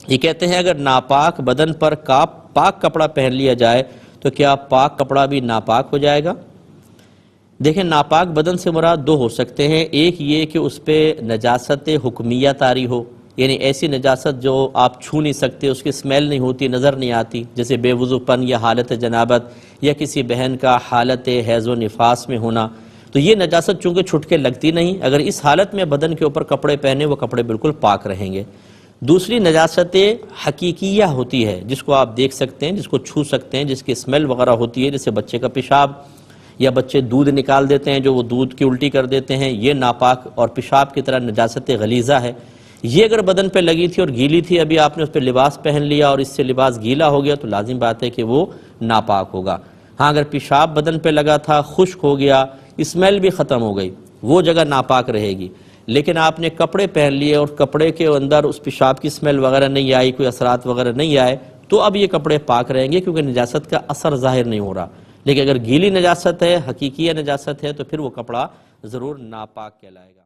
یہ کہتے ہیں اگر ناپاک بدن پر پاک کپڑا پہن لیا جائے تو کیا پاک کپڑا بھی ناپاک ہو جائے گا؟ دیکھیں، ناپاک بدن سے مراد دو ہو سکتے ہیں۔ ایک یہ کہ اس پہ نجاست حکمیہ طاری ہو، یعنی ایسی نجاست جو آپ چھو نہیں سکتے، اس کی اسمیل نہیں ہوتی، نظر نہیں آتی، جیسے بے وضو پن یا حالت جنابت، یا کسی بہن کا حالت حیض و نفاس میں ہونا۔ تو یہ نجاست چونکہ چھٹ کے لگتی نہیں، اگر اس حالت میں بدن کے اوپر کپڑے پہنے وہ کپڑے بالکل پاک رہیں گے۔ دوسری نجاست حقیقیہ ہوتی ہے، جس کو آپ دیکھ سکتے ہیں، جس کو چھو سکتے ہیں، جس کی اسمیل وغیرہ ہوتی ہے، جیسے بچے کا پیشاب، یا بچے دودھ نکال دیتے ہیں جو وہ دودھ کی الٹی کر دیتے ہیں، یہ ناپاک اور پیشاب کی طرح نجاست غلیظہ ہے۔ یہ اگر بدن پہ لگی تھی اور گیلی تھی، ابھی آپ نے اس پہ لباس پہن لیا اور اس سے لباس گیلا ہو گیا، تو لازم بات ہے کہ وہ ناپاک ہوگا۔ ہاں، اگر پیشاب بدن پہ لگا تھا، خشک ہو گیا، اسمیل بھی ختم ہو گئی، وہ جگہ ناپاک رہے گی۔ لیکن آپ نے کپڑے پہن لیے اور کپڑے کے اندر اس پیشاب کی اسمیل وغیرہ نہیں آئی، کوئی اثرات وغیرہ نہیں آئے، تو اب یہ کپڑے پاک رہیں گے کیونکہ نجاست کا اثر ظاہر نہیں ہو رہا۔ لیکن اگر گیلی نجاست ہے، حقیقی نجاست ہے، تو پھر وہ کپڑا ضرور ناپاک کہلائے گا۔